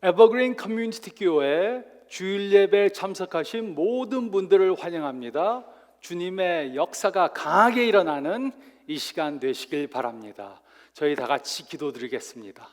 에버그린 커뮤니티 교회 주일 예배에 참석하신 모든 분들을 환영합니다. 주님의 역사가 강하게 일어나는 이 시간 되시길 바랍니다. 저희 다 같이 기도드리겠습니다.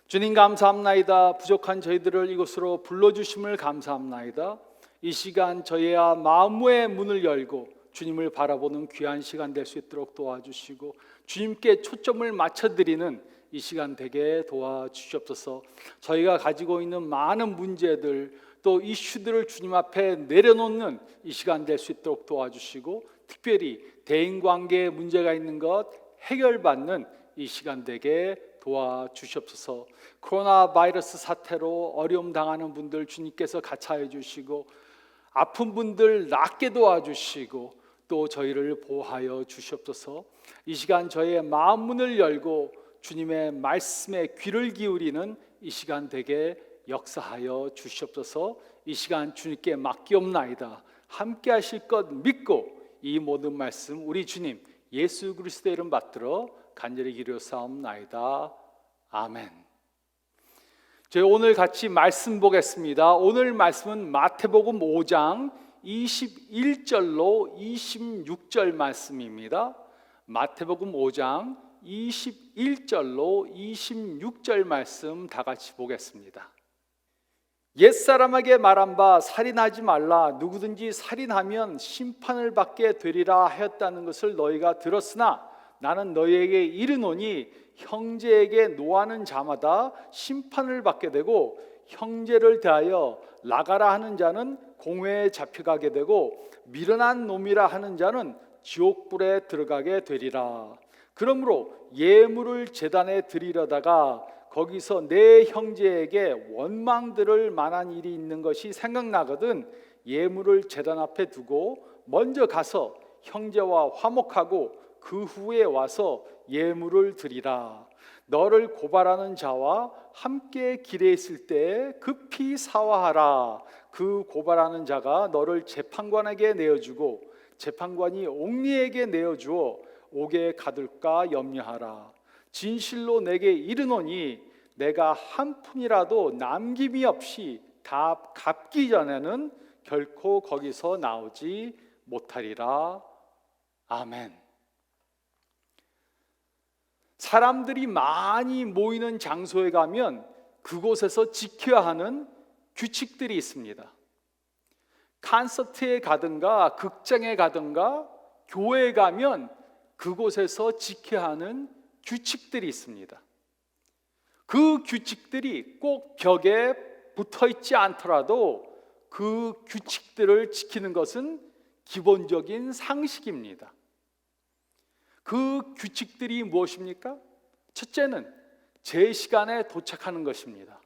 주님 감사합나이다. 부족한 저희들을 이곳으로 불러주심을 감사합나이다. 이 시간 저희의 마음의 문을 열고 주님을 바라보는 귀한 시간 될 수 있도록 도와주시고 주님께 초점을 맞춰드리는 이 시간 되게 도와주시옵소서. 저희가 가지고 있는 많은 문제들 또 이슈들을 주님 앞에 내려놓는 이 시간 될 수 있도록 도와주시고 특별히 대인관계에 문제가 있는 것 해결받는 이 시간 되게 도와주시옵소서. 코로나 바이러스 사태로 어려움 당하는 분들 주님께서 가차해 주시고 아픈 분들 낫게 도와주시고 또 저희를 보호하여 주시옵소서. 이 시간 저희의 마음 문을 열고 주님의 말씀에 귀를 기울이는 이 시간 되게 역사하여 주시옵소서. 이 시간 주님께 맡기옵나이다. 함께 하실 것 믿고 이 모든 말씀 우리 주님 예수 그리스도의 이름 받들어 간절히 기도사옵나이다. 아멘. 저희 오늘 같이 말씀 보겠습니다. 오늘 말씀은 마태복음 5장 21절로 26절 말씀입니다. 마태복음 5장 21절로 26절 말씀 다 같이 보겠습니다. 옛사람에게 말한 바 살인하지 말라. 누구든지 살인하면 심판을 받게 되리라 하였다는 것을 너희가 들었으나 나는 너희에게 이르노니 형제에게 노하는 자마다 심판을 받게 되고 형제를 대하여 나가라 하는 자는 공회에 잡혀가게 되고 미련한 놈이라 하는 자는 지옥불에 들어가게 되리라. 그러므로 예물을 제단에 드리려다가 거기서 내 형제에게 원망 들을 만한 일이 있는 것이 생각나거든 예물을 제단 앞에 두고 먼저 가서 형제와 화목하고 그 후에 와서 예물을 드리라. 너를 고발하는 자와 함께 길에 있을 때 급히 사화하라. 그 고발하는 자가 너를 재판관에게 내어주고 재판관이 옥리에게 내어주어 옥에 가둘까 염려하라. 진실로 내게 이르노니 내가 한 푼이라도 남김이 없이 다 갚기 전에는 결코 거기서 나오지 못하리라. 아멘. 사람들이 많이 모이는 장소에 가면 그곳에서 지켜야 하는 규칙들이 있습니다. 콘서트에 가든가 극장에 가든가 교회에 가면 그곳에서 지켜야 하는 규칙들이 있습니다. 그 규칙들이 꼭 벽에 붙어 있지 않더라도 그 규칙들을 지키는 것은 기본적인 상식입니다. 그 규칙들이 무엇입니까? 첫째는 제 시간에 도착하는 것입니다.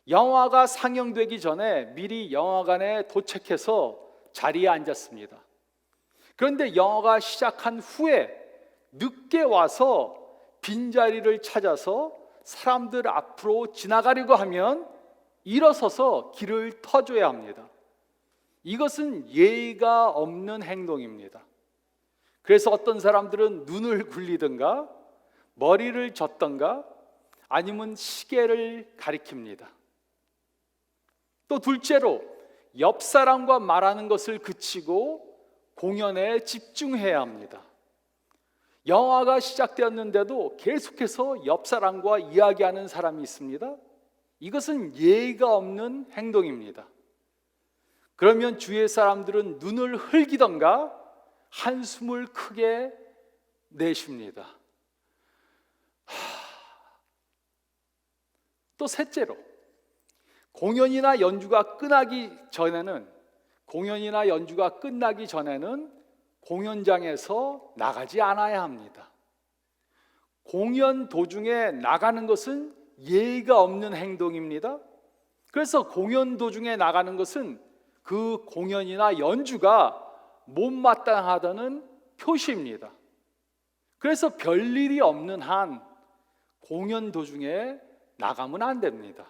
영화가 상영되기 전에 미리 영화관에 도착해서 자리에 앉았습니다. 그런데 영화가 시작한 후에 늦게 와서 빈자리를 찾아서 사람들 앞으로 지나가려고 하면 일어서서 길을 터줘야 합니다. 이것은 예의가 없는 행동입니다. 그래서 어떤 사람들은 눈을 굴리든가 머리를 젓든가 아니면 시계를 가리킵니다. 또 둘째로 옆 사람과 말하는 것을 그치고 공연에 집중해야 합니다. 영화가 시작되었는데도 계속해서 옆 사람과 이야기하는 사람이 있습니다. 이것은 예의가 없는 행동입니다. 그러면 주위의 사람들은 눈을 흘기던가 한숨을 크게 내쉽니다. 또 셋째로 공연이나 연주가 끝나기 전에는 공연장에서 나가지 않아야 합니다. 공연 도중에 나가는 것은 예의가 없는 행동입니다. 그래서 공연 도중에 나가는 것은 그 공연이나 연주가 못마땅하다는 표시입니다. 그래서 별일이 없는 한 공연 도중에 나가면 안 됩니다.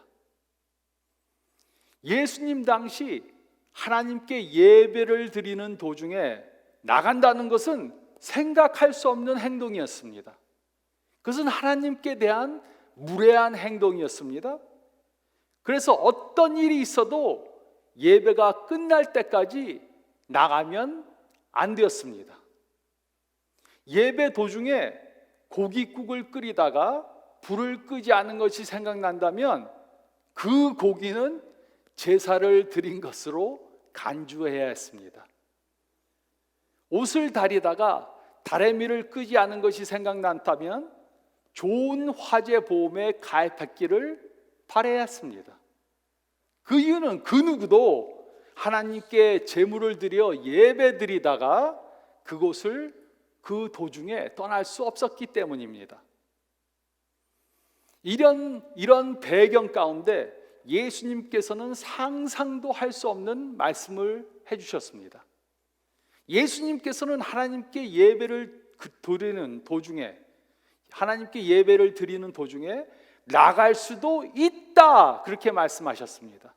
예수님 당시 하나님께 예배를 드리는 도중에 나간다는 것은 생각할 수 없는 행동이었습니다. 그것은 하나님께 대한 무례한 행동이었습니다. 그래서 어떤 일이 있어도 예배가 끝날 때까지 나가면 안 되었습니다. 예배 도중에 고깃국을 끓이다가 불을 끄지 않은 것이 생각난다면 그 고기는 제사를 드린 것으로 간주해야 했습니다. 옷을 다리다가 다래미를 끄지 않은 것이 생각난다면 좋은 화재 보험에 가입했기를 바라야 했습니다. 그 이유는 그 누구도 하나님께 제물을 드려 예배 드리다가 그곳을 그 도중에 떠날 수 없었기 때문입니다. 이런 배경 가운데 예수님께서는 상상도 할 수 없는 말씀을 해주셨습니다. 예수님께서는 하나님께 예배를 드리는 도중에 나갈 수도 있다, 그렇게 말씀하셨습니다.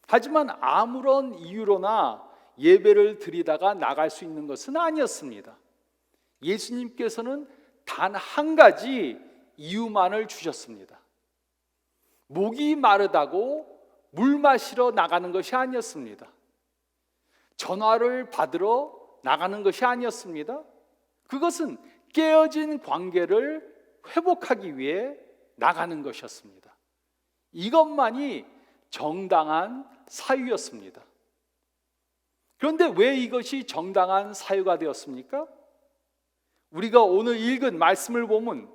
하지만 아무런 이유로나 예배를 드리다가 나갈 수 있는 것은 아니었습니다. 예수님께서는 단 한 가지 이유만을 주셨습니다. 목이 마르다고 물 마시러 나가는 것이 아니었습니다. 전화를 받으러 나가는 것이 아니었습니다. 그것은 깨어진 관계를 회복하기 위해 나가는 것이었습니다. 이것만이 정당한 사유였습니다. 그런데 왜 이것이 정당한 사유가 되었습니까? 우리가 오늘 읽은 말씀을 보면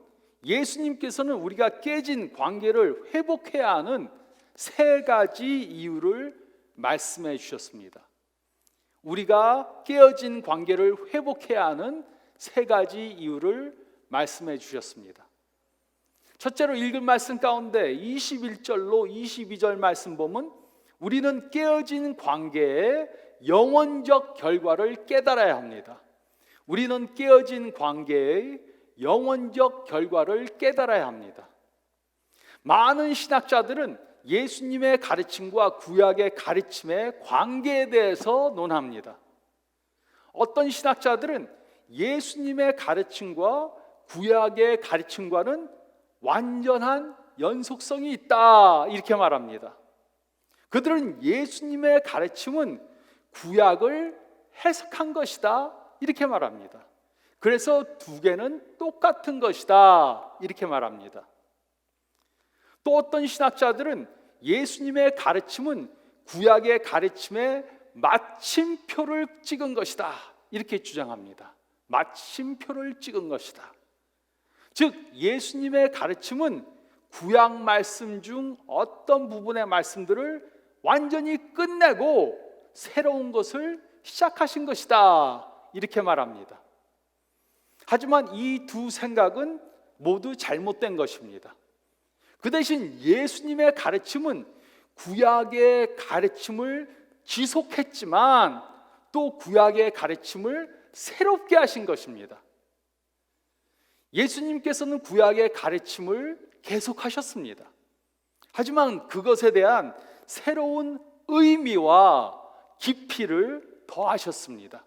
예수님께서는 우리가 깨진 관계를 회복해야 하는 세 가지 이유를 말씀해 주셨습니다. 우리가 깨어진 관계를 회복해야 하는 세 가지 이유를 말씀해 주셨습니다. 첫째로 읽은 말씀 가운데 21절로 22절 말씀 보면 우리는 깨어진 관계의 영원적 결과를 깨달아야 합니다. 우리는 깨어진 관계의 영원적 결과를 깨달아야 합니다. 많은 신학자들은 예수님의 가르침과 구약의 가르침의 관계에 대해서 논합니다. 어떤 신학자들은 예수님의 가르침과 구약의 가르침과는 완전한 연속성이 있다, 이렇게 말합니다. 그들은 예수님의 가르침은 구약을 해석한 것이다, 이렇게 말합니다. 그래서 두 개는 똑같은 것이다, 이렇게 말합니다. 또 어떤 신학자들은 예수님의 가르침은 구약의 가르침에 마침표를 찍은 것이다, 이렇게 주장합니다. 마침표를 찍은 것이다. 즉 예수님의 가르침은 구약 말씀 중 어떤 부분의 말씀들을 완전히 끝내고 새로운 것을 시작하신 것이다, 이렇게 말합니다. 하지만 이 두 생각은 모두 잘못된 것입니다. 그 대신 예수님의 가르침은 구약의 가르침을 지속했지만 또 구약의 가르침을 새롭게 하신 것입니다. 예수님께서는 구약의 가르침을 계속하셨습니다. 하지만 그것에 대한 새로운 의미와 깊이를 더하셨습니다.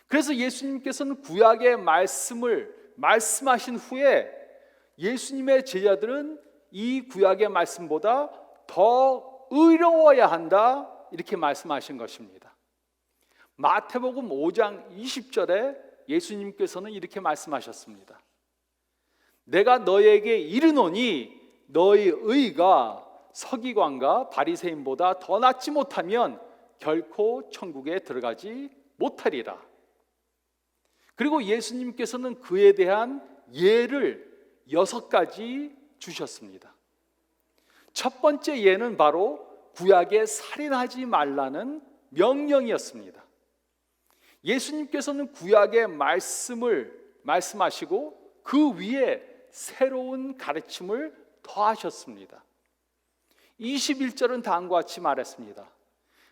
그래서 예수님께서는 구약의 말씀을 말씀하신 후에 예수님의 제자들은 이 구약의 말씀보다 더 의로워야 한다, 이렇게 말씀하신 것입니다. 마태복음 5장 20절에 예수님께서는 이렇게 말씀하셨습니다. 내가 너에게 이르노니 너희 의가 서기관과 바리새인보다 더 낫지 못하면 결코 천국에 들어가지 못하리라. 그리고 예수님께서는 그에 대한 예를 6가지 주셨습니다. 첫 번째 예는 바로 구약에 살인하지 말라는 명령이었습니다. 예수님께서는 구약의 말씀을 말씀하시고 그 위에 새로운 가르침을 더하셨습니다. 21절은 다음과 같이 말했습니다.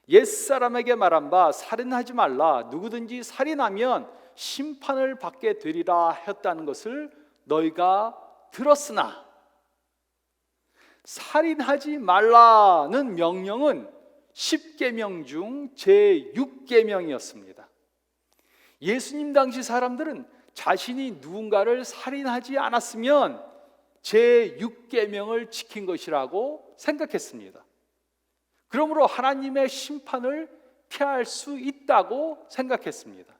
옛사람에게 말한 바 살인하지 말라, 누구든지 살인하면 심판을 받게 되리라 하였다는 것을 너희가 들었으나, 살인하지 말라는 명령은 10계명 중 제6계명이었습니다. 예수님 당시 사람들은 자신이 누군가를 살인하지 않았으면 제6계명을 지킨 것이라고 생각했습니다. 그러므로 하나님의 심판을 피할 수 있다고 생각했습니다.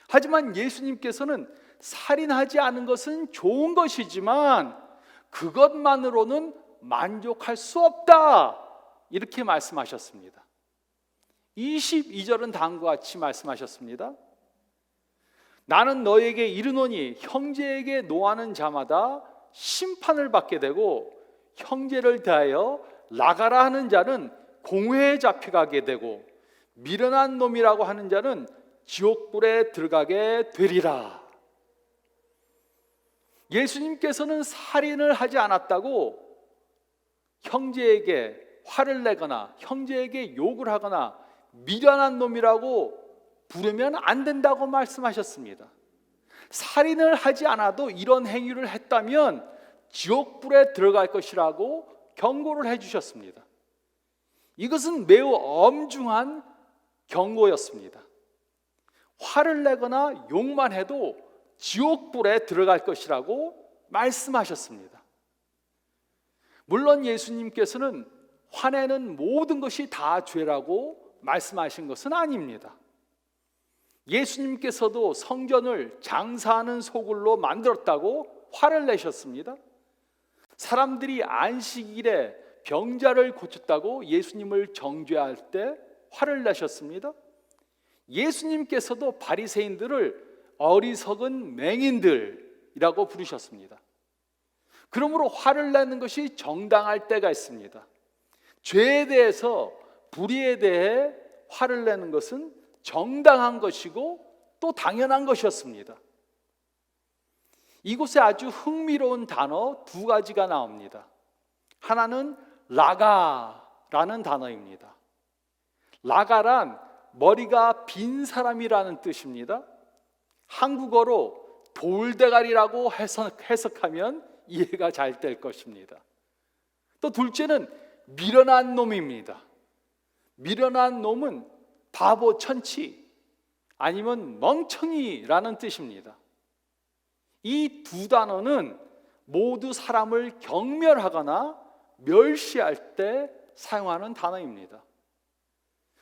하지만 예수님께서는 살인하지 않은 것은 좋은 것이지만 그것만으로는 만족할 수 없다, 이렇게 말씀하셨습니다. 22절은 다음과 같이 말씀하셨습니다. 나는 너에게 이르노니 형제에게 노하는 자마다 심판을 받게 되고 형제를 대하여 나가라 하는 자는 공회에 잡혀가게 되고 미련한 놈이라고 하는 자는 지옥불에 들어가게 되리라. 예수님께서는 살인을 하지 않았다고 형제에게 화를 내거나 형제에게 욕을 하거나 미련한 놈이라고 부르면 안 된다고 말씀하셨습니다. 살인을 하지 않아도 이런 행위를 했다면 지옥불에 들어갈 것이라고 경고를 해주셨습니다. 이것은 매우 엄중한 경고였습니다. 화를 내거나 욕만 해도 지옥불에 들어갈 것이라고 말씀하셨습니다. 물론 예수님께서는 화내는 모든 것이 다 죄라고 말씀하신 것은 아닙니다. 예수님께서도 성전을 장사하는 소굴로 만들었다고 화를 내셨습니다. 사람들이 안식일에 병자를 고쳤다고 예수님을 정죄할 때 화를 내셨습니다. 예수님께서도 바리새인들을 어리석은 맹인들이라고 부르셨습니다. 그러므로 화를 내는 것이 정당할 때가 있습니다. 죄에 대해서, 불의에 대해 화를 내는 것은 정당한 것이고 또 당연한 것이었습니다. 이곳에 아주 흥미로운 단어 두 가지가 나옵니다. 하나는 라가라는 단어입니다. 라가란 머리가 빈 사람이라는 뜻입니다. 한국어로 돌대가리라고 해석하면 이해가 잘 될 것입니다. 또 둘째는 미련한 놈입니다. 미련한 놈은 바보, 천치 아니면 멍청이라는 뜻입니다. 이 두 단어는 모두 사람을 경멸하거나 멸시할 때 사용하는 단어입니다.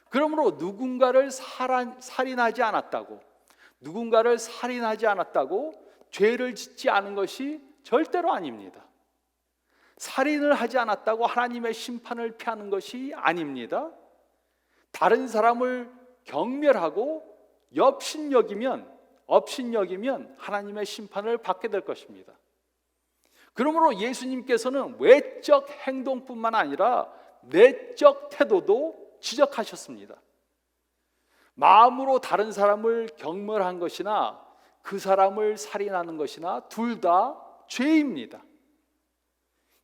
그러므로 누군가를 살인하지 않았다고, 누군가를 살인하지 않았다고 죄를 짓지 않은 것이 절대로 아닙니다. 살인을 하지 않았다고 하나님의 심판을 피하는 것이 아닙니다. 다른 사람을 경멸하고 업신여기면 하나님의 심판을 받게 될 것입니다. 그러므로 예수님께서는 외적 행동뿐만 아니라 내적 태도도 지적하셨습니다. 마음으로 다른 사람을 경멸한 것이나 그 사람을 살인하는 것이나 둘 다 죄입니다.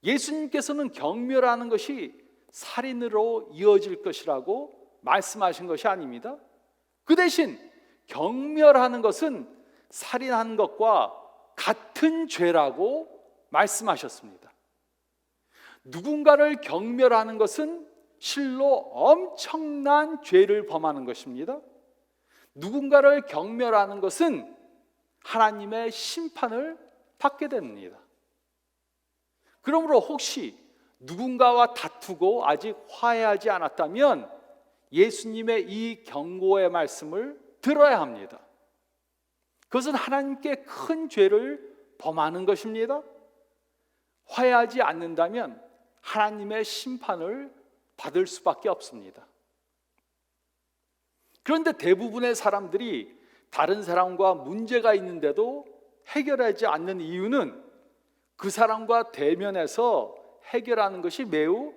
예수님께서는 경멸하는 것이 살인으로 이어질 것이라고 말씀하신 것이 아닙니다. 그 대신 경멸하는 것은 살인한 것과 같은 죄라고 말씀하셨습니다. 누군가를 경멸하는 것은 실로 엄청난 죄를 범하는 것입니다. 누군가를 경멸하는 것은 하나님의 심판을 받게 됩니다. 그러므로 혹시 누군가와 다투고 아직 화해하지 않았다면 예수님의 이 경고의 말씀을 들어야 합니다. 그것은 하나님께 큰 죄를 범하는 것입니다. 화해하지 않는다면 하나님의 심판을 받을 수밖에 없습니다. 그런데 대부분의 사람들이 다른 사람과 문제가 있는데도 해결하지 않는 이유는 그 사람과 대면해서 해결하는 것이 매우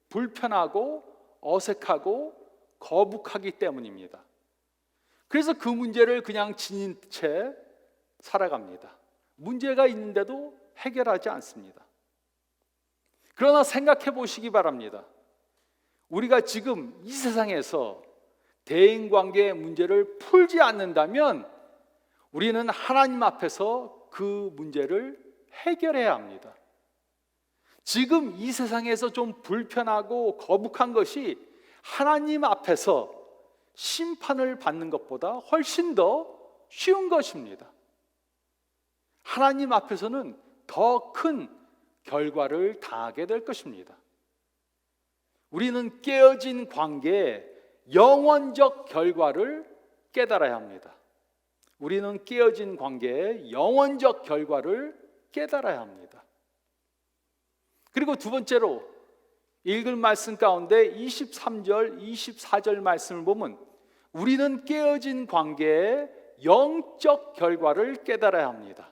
불편하고 어색하고 거북하기 때문입니다. 그래서 그 문제를 그냥 지닌 채 살아갑니다. 문제가 있는데도 해결하지 않습니다. 그러나 생각해 보시기 바랍니다. 우리가 지금 이 세상에서 대인관계의 문제를 풀지 않는다면 우리는 하나님 앞에서 그 문제를 해결해야 합니다. 지금 이 세상에서 좀 불편하고 거북한 것이 하나님 앞에서 심판을 받는 것보다 훨씬 더 쉬운 것입니다. 하나님 앞에서는 더 큰 결과를 당하게 될 것입니다. 우리는 깨어진 관계의 영원적 결과를 깨달아야 합니다. 우리는 깨어진 관계의 영원적 결과를 깨달아야 합니다. 그리고 두 번째로 읽을 말씀 가운데 23절, 24절 말씀을 보면 우리는 깨어진 관계의 영적 결과를 깨달아야 합니다.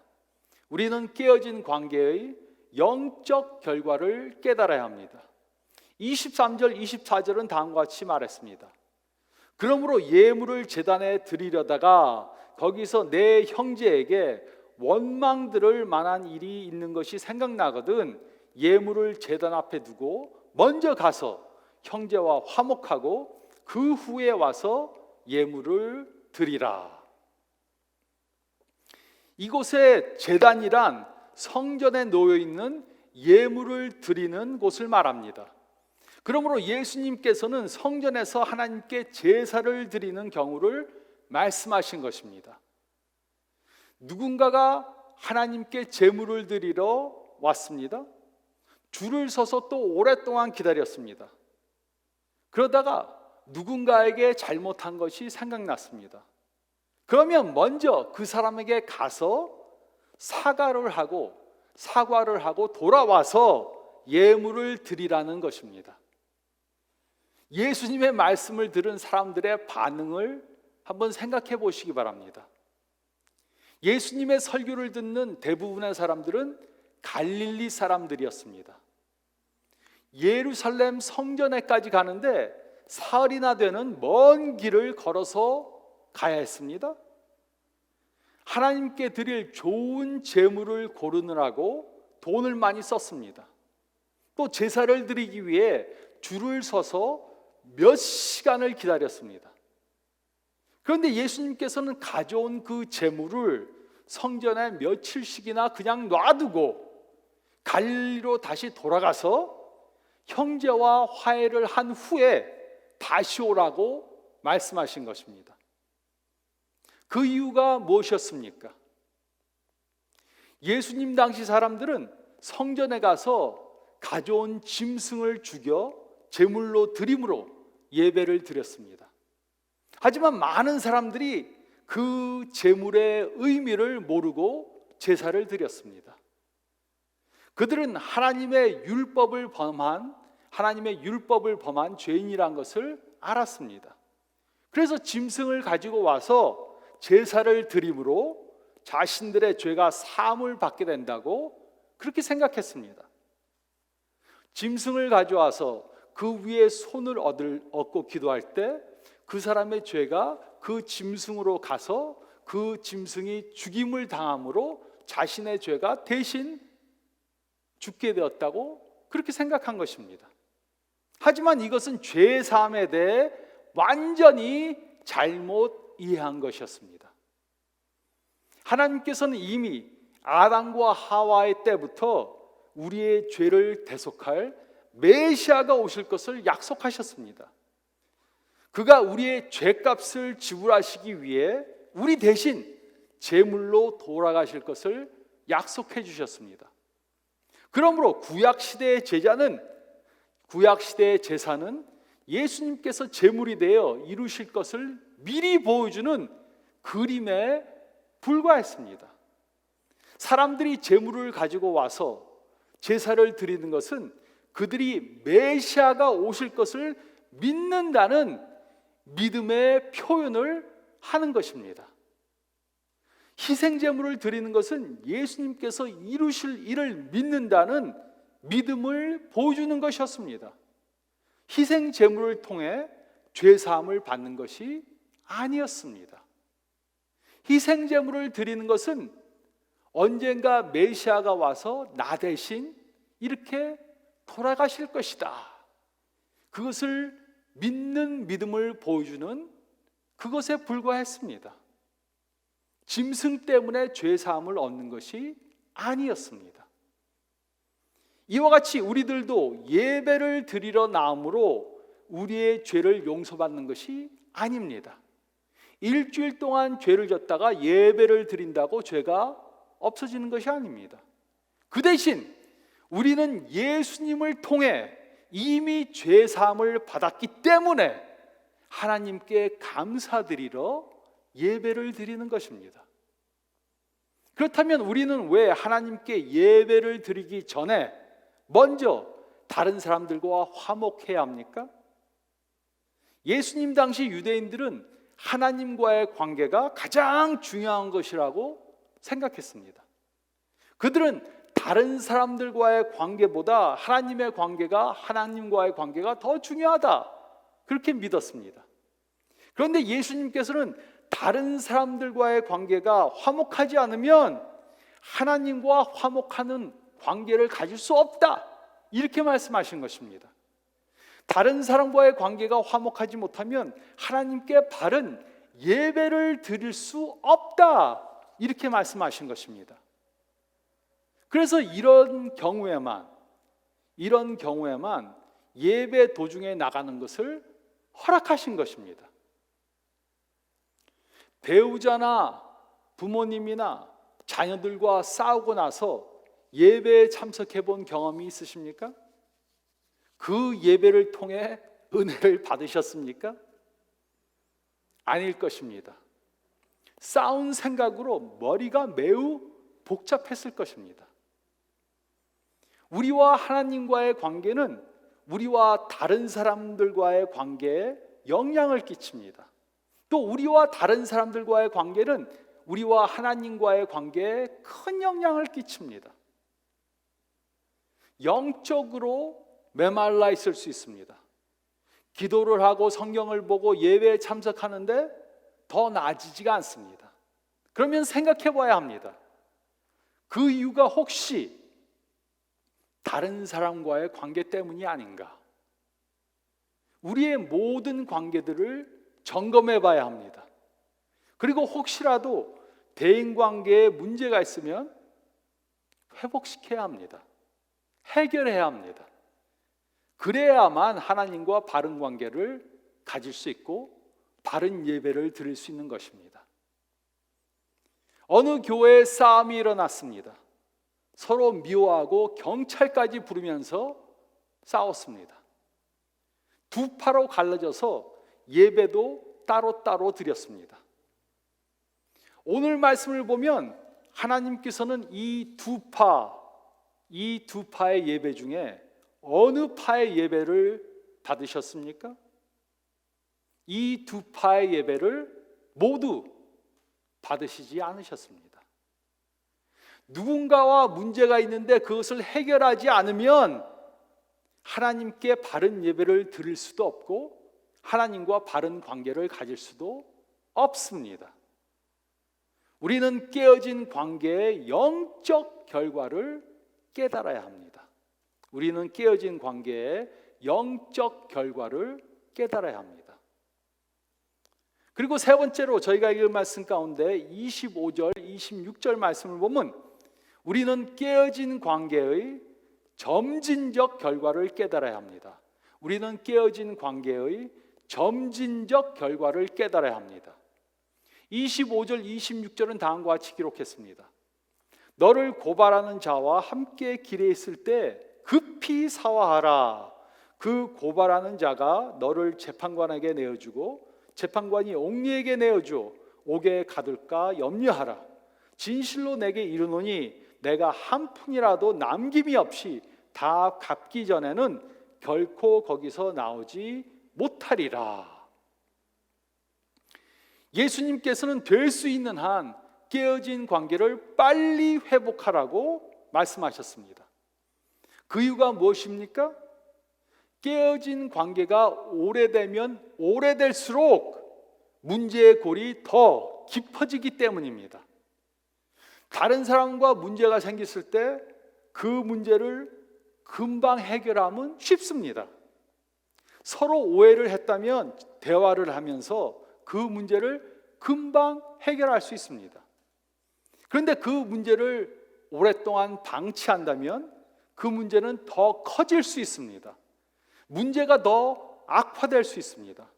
우리는 깨어진 관계의 영적 결과를 깨달아야 합니다. 23절, 24절은 다음과 같이 말했습니다. 그러므로 예물을 제단에 드리려다가 거기서 내 형제에게 원망 들을 만한 일이 있는 것이 생각나거든 예물을 제단 앞에 두고 먼저 가서 형제와 화목하고 그 후에 와서 예물을 드리라. 이곳에 제단이란 성전에 놓여 있는 예물을 드리는 곳을 말합니다. 그러므로 예수님께서는 성전에서 하나님께 제사를 드리는 경우를 말씀하신 것입니다. 누군가가 하나님께 제물을 드리러 왔습니다. 줄을 서서 또 오랫동안 기다렸습니다. 그러다가 누군가에게 잘못한 것이 생각났습니다. 그러면 먼저 그 사람에게 가서 사과를 하고 돌아와서 예물을 드리라는 것입니다. 예수님의 말씀을 들은 사람들의 반응을 한번 생각해 보시기 바랍니다. 예수님의 설교를 듣는 대부분의 사람들은 갈릴리 사람들이었습니다. 예루살렘 성전에까지 가는데 사흘이나 되는 먼 길을 걸어서 가야 했습니다. 하나님께 드릴 좋은 제물을 고르느라고 돈을 많이 썼습니다. 또 제사를 드리기 위해 줄을 서서 몇 시간을 기다렸습니다. 그런데 예수님께서는 가져온 그 제물을 성전에 며칠씩이나 그냥 놔두고 갈릴리로 다시 돌아가서 형제와 화해를 한 후에 다시 오라고 말씀하신 것입니다. 그 이유가 무엇이었습니까? 예수님 당시 사람들은 성전에 가서 가져온 짐승을 죽여 제물로 드림으로 예배를 드렸습니다. 하지만 많은 사람들이 그 제물의 의미를 모르고 제사를 드렸습니다. 그들은 하나님의 율법을 범한 죄인이란 것을 알았습니다. 그래서 짐승을 가지고 와서 제사를 드림으로 자신들의 죄가 사함을 받게 된다고 그렇게 생각했습니다. 짐승을 가져와서 그 위에 손을 얹고 기도할 때 그 사람의 죄가 그 짐승으로 가서 그 짐승이 죽임을 당함으로 자신의 죄가 대신 죽게 되었다고 그렇게 생각한 것입니다. 하지만 이것은 죄 사함에 대해 완전히 잘못 이해한 것이었습니다. 하나님께서는 이미 아담과 하와의 때부터 우리의 죄를 대속할 메시아가 오실 것을 약속하셨습니다. 그가 우리의 죄값을 지불하시기 위해 우리 대신 제물로 돌아가실 것을 약속해 주셨습니다. 그러므로 구약시대의 제사는 예수님께서 제물이 되어 이루실 것을 미리 보여주는 그림에 불과했습니다. 사람들이 제물을 가지고 와서 제사를 드리는 것은 그들이 메시아가 오실 것을 믿는다는 믿음의 표현을 하는 것입니다. 희생제물을 드리는 것은 예수님께서 이루실 일을 믿는다는 믿음을 보여주는 것이었습니다. 희생제물을 통해 죄사함을 받는 것이 아니었습니다. 희생제물을 드리는 것은 언젠가 메시아가 와서 나 대신 이렇게 돌아가실 것이다, 그것을 믿는 믿음을 보여주는 그것에 불과했습니다. 짐승 때문에 죄사함을 얻는 것이 아니었습니다. 이와 같이 우리들도 예배를 드리러 나옴으로 우리의 죄를 용서받는 것이 아닙니다. 일주일 동안 죄를 졌다가 예배를 드린다고 죄가 없어지는 것이 아닙니다. 그 대신 우리는 예수님을 통해 이미 죄 사함을 받았기 때문에 하나님께 감사드리러 예배를 드리는 것입니다. 그렇다면 우리는 왜 하나님께 예배를 드리기 전에 먼저 다른 사람들과 화목해야 합니까? 예수님 당시 유대인들은 하나님과의 관계가 가장 중요한 것이라고 생각했습니다. 그들은 다른 사람들과의 관계보다 하나님과의 관계가 더 중요하다, 그렇게 믿었습니다. 그런데 예수님께서는 다른 사람들과의 관계가 화목하지 않으면 하나님과 화목하는 관계를 가질 수 없다, 이렇게 말씀하신 것입니다. 다른 사람과의 관계가 화목하지 못하면 하나님께 바른 예배를 드릴 수 없다, 이렇게 말씀하신 것입니다. 그래서 이런 경우에만 예배 도중에 나가는 것을 허락하신 것입니다. 배우자나 부모님이나 자녀들과 싸우고 나서 예배에 참석해 본 경험이 있으십니까? 그 예배를 통해 은혜를 받으셨습니까? 아닐 것입니다. 싸운 생각으로 머리가 매우 복잡했을 것입니다. 우리와 하나님과의 관계는 우리와 다른 사람들과의 관계에 영향을 끼칩니다. 또 우리와 다른 사람들과의 관계는 우리와 하나님과의 관계에 큰 영향을 끼칩니다. 영적으로 메말라 있을 수 있습니다. 기도를 하고 성경을 보고 예배에 참석하는데 더 나아지지가 않습니다. 그러면 생각해 봐야 합니다. 그 이유가 혹시 다른 사람과의 관계 때문이 아닌가? 우리의 모든 관계들을 점검해 봐야 합니다. 그리고 혹시라도 대인관계에 문제가 있으면 회복시켜야 합니다. 해결해야 합니다. 그래야만 하나님과 바른 관계를 가질 수 있고 바른 예배를 드릴 수 있는 것입니다. 어느 교회에 싸움이 일어났습니다. 서로 미워하고 경찰까지 부르면서 싸웠습니다. 두 파로 갈라져서 예배도 따로따로 드렸습니다. 오늘 말씀을 보면 하나님께서는 이 두 파의 예배 중에 어느 파의 예배를 받으셨습니까? 이 두 파의 예배를 모두 받으시지 않으셨습니다. 누군가와 문제가 있는데 그것을 해결하지 않으면 하나님께 바른 예배를 드릴 수도 없고 하나님과 바른 관계를 가질 수도 없습니다. 우리는 깨어진 관계의 영적 결과를 깨달아야 합니다. 우리는 깨어진 관계의 영적 결과를 깨달아야 합니다. 그리고 세 번째로 저희가 읽은 말씀 가운데 25절, 26절 말씀을 보면 우리는 깨어진 관계의 점진적 결과를 깨달아야 합니다. 우리는 깨어진 관계의 점진적 결과를 깨달아야 합니다. 25절, 26절은 다음과 같이 기록했습니다. 너를 고발하는 자와 함께 길에 있을 때 급히 사화하라. 그 고발하는 자가 너를 재판관에게 내어주고 재판관이 옥리에게 내어주어 옥에 가둘까 염려하라. 진실로 내게 이르노니 내가 한 푼이라도 남김이 없이 다 갚기 전에는 결코 거기서 나오지 못하리라. 예수님께서는 될 수 있는 한 깨어진 관계를 빨리 회복하라고 말씀하셨습니다. 그 이유가 무엇입니까? 깨어진 관계가 오래되면 오래될수록 문제의 골이 더 깊어지기 때문입니다. 다른 사람과 문제가 생겼을 때 그 문제를 금방 해결하면 쉽습니다. 서로 오해를 했다면 대화를 하면서 그 문제를 금방 해결할 수 있습니다. 그런데 그 문제를 오랫동안 방치한다면 그 문제는 더 커질 수 있습니다. 문제가 더 악화될 수 있습니다.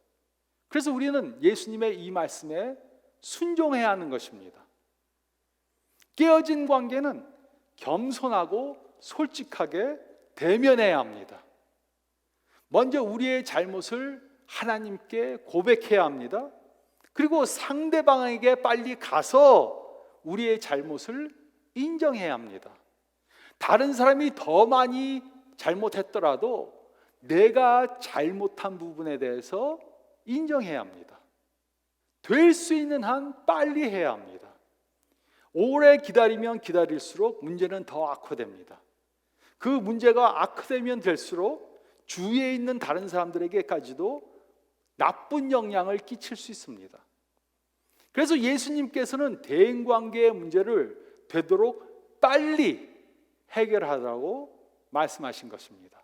그래서 우리는 예수님의 이 말씀에 순종해야 하는 것입니다. 깨어진 관계는 겸손하고 솔직하게 대면해야 합니다. 먼저 우리의 잘못을 하나님께 고백해야 합니다. 그리고 상대방에게 빨리 가서 우리의 잘못을 인정해야 합니다. 다른 사람이 더 많이 잘못했더라도 내가 잘못한 부분에 대해서 인정해야 합니다. 될 수 있는 한 빨리 해야 합니다. 오래 기다리면 기다릴수록 문제는 더 악화됩니다. 그 문제가 악화되면 될수록 주위에 있는 다른 사람들에게까지도 나쁜 영향을 끼칠 수 있습니다. 그래서 예수님께서는 대인관계의 문제를 되도록 빨리 해결하라고 말씀하신 것입니다.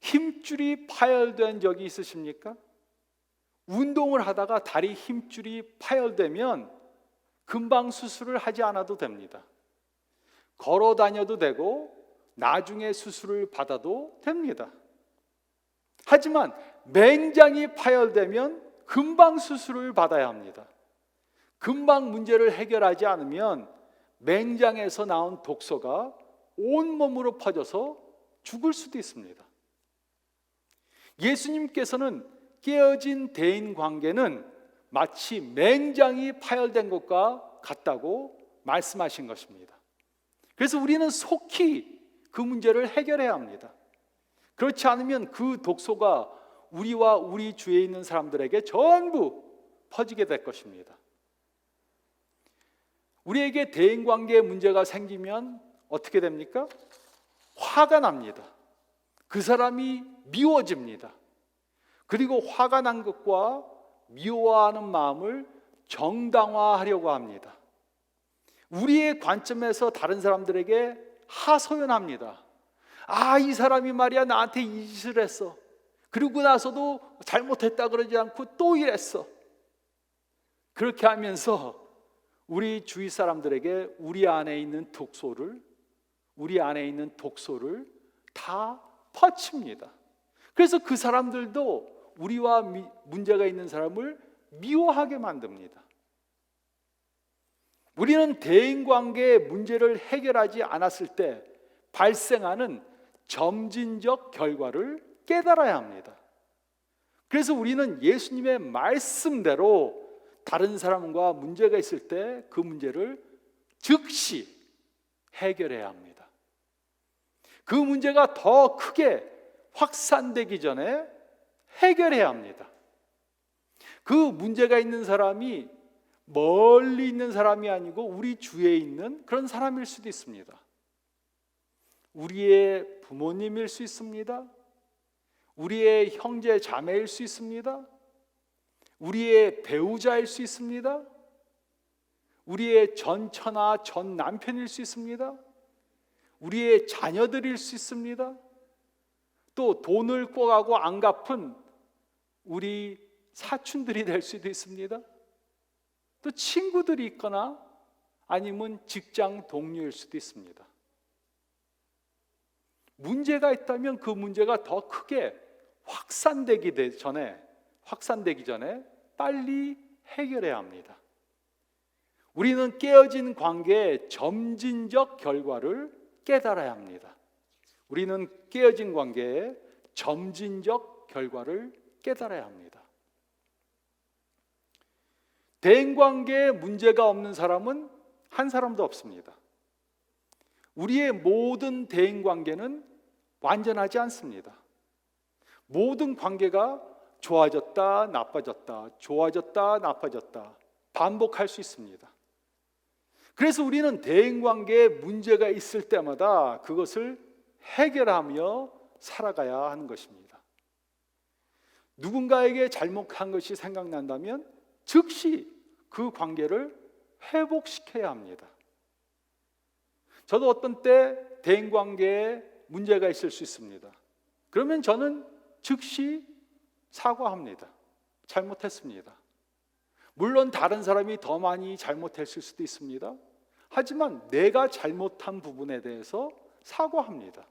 힘줄이 파열된 적이 있으십니까? 운동을 하다가 다리 힘줄이 파열되면 금방 수술을 하지 않아도 됩니다. 걸어 다녀도 되고 나중에 수술을 받아도 됩니다. 하지만 맹장이 파열되면 금방 수술을 받아야 합니다. 금방 문제를 해결하지 않으면 맹장에서 나온 독소가 온몸으로 퍼져서 죽을 수도 있습니다. 예수님께서는 깨어진 대인관계는 마치 맹장이 파열된 것과 같다고 말씀하신 것입니다. 그래서 우리는 속히 그 문제를 해결해야 합니다. 그렇지 않으면 그 독소가 우리와 우리 주위에 있는 사람들에게 전부 퍼지게 될 것입니다. 우리에게 대인관계에 문제가 생기면 어떻게 됩니까? 화가 납니다. 그 사람이 미워집니다. 그리고 화가 난 것과 미워하는 마음을 정당화하려고 합니다. 우리의 관점에서 다른 사람들에게 하소연합니다. 이 사람이 말이야 나한테 이 짓을 했어. 그러고 나서도 잘못했다 그러지 않고 또 이랬어. 그렇게 하면서 우리 주위 사람들에게 우리 안에 있는 독소를 다 퍼칩니다. 그래서 그 사람들도 우리와 문제가 있는 사람을 미워하게 만듭니다. 우리는 대인관계의 문제를 해결하지 않았을 때 발생하는 점진적 결과를 깨달아야 합니다. 그래서 우리는 예수님의 말씀대로 다른 사람과 문제가 있을 때 그 문제를 즉시 해결해야 합니다. 그 문제가 더 크게 확산되기 전에 해결해야 합니다. 그 문제가 있는 사람이 멀리 있는 사람이 아니고 우리 주위에 있는 그런 사람일 수도 있습니다. 우리의 부모님일 수 있습니다. 우리의 형제 자매일 수 있습니다. 우리의 배우자일 수 있습니다. 우리의 전 처나 전 남편일 수 있습니다. 우리의 자녀들일 수 있습니다. 또 돈을 꿔가고 안 갚은 우리 사촌들이 될 수도 있습니다. 또 친구들이 있거나 아니면 직장 동료일 수도 있습니다. 문제가 있다면 그 문제가 더 크게 확산되기 전에 빨리 해결해야 합니다. 우리는 깨어진 관계의 점진적 결과를 깨달아야 합니다. 우리는 깨어진 관계의 점진적 결과를 깨달아야 합니다. 대인관계에 문제가 없는 사람은 한 사람도 없습니다. 우리의 모든 대인관계는 완전하지 않습니다. 모든 관계가 좋아졌다 나빠졌다 좋아졌다 나빠졌다 반복할 수 있습니다. 그래서 우리는 대인관계에 문제가 있을 때마다 그것을 해결하며 살아가야 하는 것입니다. 누군가에게 잘못한 것이 생각난다면 즉시 그 관계를 회복시켜야 합니다. 저도 어떤 때 대인관계에 문제가 있을 수 있습니다. 그러면 저는 즉시 사과합니다. 잘못했습니다. 물론 다른 사람이 더 많이 잘못했을 수도 있습니다. 하지만 내가 잘못한 부분에 대해서 사과합니다.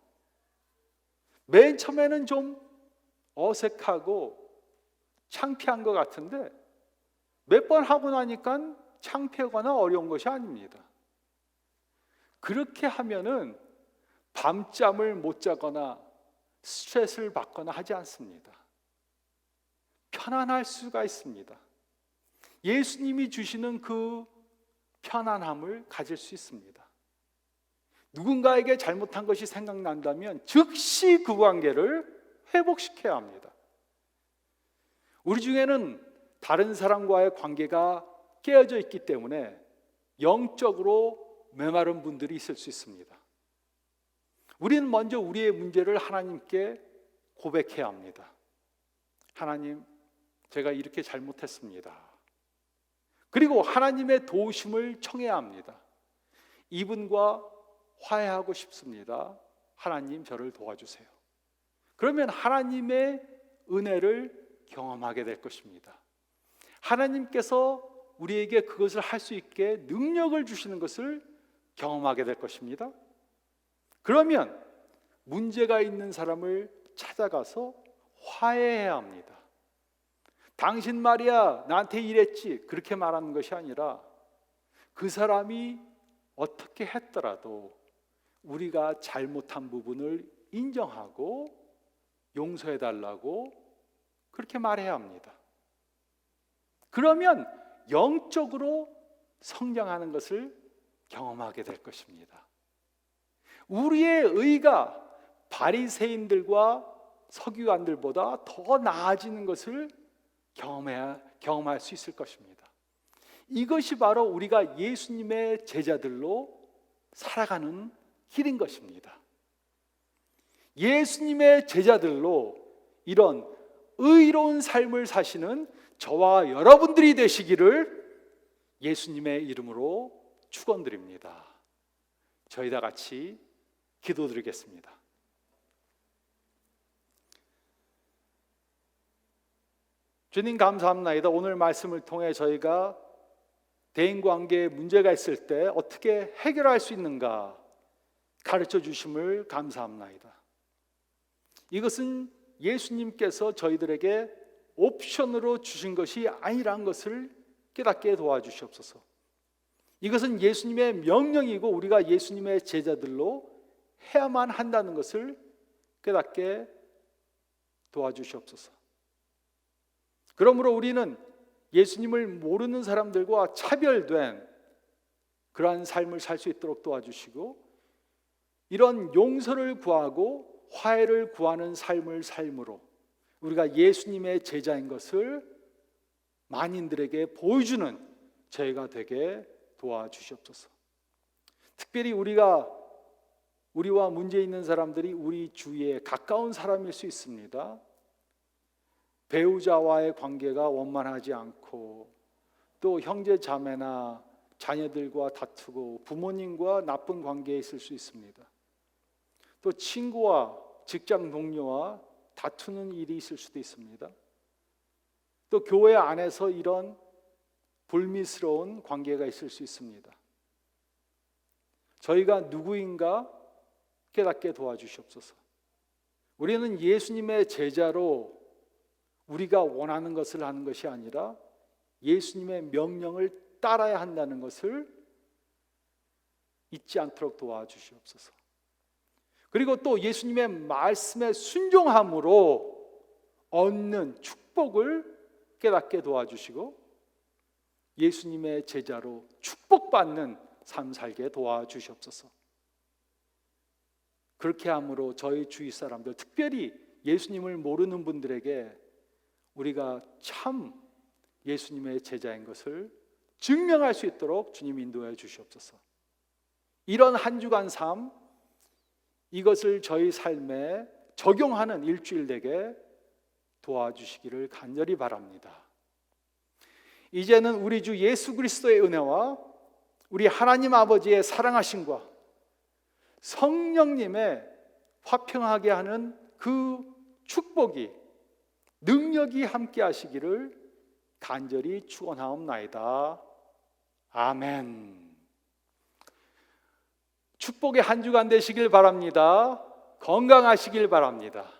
맨 처음에는 좀 어색하고 창피한 것 같은데 몇 번 하고 나니까 창피하거나 어려운 것이 아닙니다. 그렇게 하면은 밤잠을 못 자거나 스트레스를 받거나 하지 않습니다. 편안할 수가 있습니다. 예수님이 주시는 그 편안함을 가질 수 있습니다. 누군가에게 잘못한 것이 생각난다면 즉시 그 관계를 회복시켜야 합니다. 우리 중에는 다른 사람과의 관계가 깨어져 있기 때문에 영적으로 메마른 분들이 있을 수 있습니다. 우리는 먼저 우리의 문제를 하나님께 고백해야 합니다. 하나님, 제가 이렇게 잘못했습니다. 그리고 하나님의 도우심을 청해야 합니다. 이분과 화해하고 싶습니다. 하나님, 저를 도와주세요. 그러면 하나님의 은혜를 경험하게 될 것입니다. 하나님께서 우리에게 그것을 할 수 있게 능력을 주시는 것을 경험하게 될 것입니다. 그러면 문제가 있는 사람을 찾아가서 화해해야 합니다. 당신 말이야, 나한테 이랬지, 그렇게 말하는 것이 아니라 그 사람이 어떻게 했더라도 우리가 잘못한 부분을 인정하고 용서해달라고 그렇게 말해야 합니다. 그러면 영적으로 성장하는 것을 경험하게 될 것입니다. 우리의 의가 바리새인들과 서기관들보다 더 나아지는 것을 경험할 수 있을 것입니다. 이것이 바로 우리가 예수님의 제자들로 살아가는 길인 것입니다. 예수님의 제자들로 이런 의로운 삶을 사시는 저와 여러분들이 되시기를 예수님의 이름으로 축원드립니다. 저희 다 같이 기도드리겠습니다. 주님, 감사합니다. 오늘 말씀을 통해 저희가 대인관계에 문제가 있을 때 어떻게 해결할 수 있는가 가르쳐 주심을 감사합니다. 이것은 예수님께서 저희들에게 옵션으로 주신 것이 아니란 것을 깨닫게 도와주시옵소서. 이것은 예수님의 명령이고 우리가 예수님의 제자들로 해야만 한다는 것을 깨닫게 도와주시옵소서. 그러므로 우리는 예수님을 모르는 사람들과 차별된 그러한 삶을 살 수 있도록 도와주시고, 이런 용서를 구하고 화해를 구하는 삶을 삶으로 우리가 예수님의 제자인 것을 만인들에게 보여주는 저희가 되게 도와주시옵소서. 특별히 우리와 문제 있는 사람들이 우리 주위에 가까운 사람일 수 있습니다. 배우자와의 관계가 원만하지 않고, 또 형제 자매나 자녀들과 다투고 부모님과 나쁜 관계에 있을 수 있습니다. 또 친구와 직장 동료와 다투는 일이 있을 수도 있습니다. 또 교회 안에서 이런 불미스러운 관계가 있을 수 있습니다. 저희가 누구인가 깨닫게 도와주시옵소서. 우리는 예수님의 제자로 우리가 원하는 것을 하는 것이 아니라 예수님의 명령을 따라야 한다는 것을 잊지 않도록 도와주시옵소서. 그리고 또 예수님의 말씀에 순종함으로 얻는 축복을 깨닫게 도와주시고 예수님의 제자로 축복받는 삶 살게 도와주시옵소서. 그렇게 함으로 저희 주위 사람들, 특별히 예수님을 모르는 분들에게 우리가 참 예수님의 제자인 것을 증명할 수 있도록 주님 인도해 주시옵소서. 이런 한 주간 삶, 이것을 저희 삶에 적용하는 일주일 되게 도와주시기를 간절히 바랍니다. 이제는 우리 주 예수 그리스도의 은혜와 우리 하나님 아버지의 사랑하심과 성령님의 화평하게 하는 그 축복이, 능력이 함께 하시기를 간절히 축원하옵나이다. 아멘. 축복의 한 주간 되시길 바랍니다. 건강하시길 바랍니다.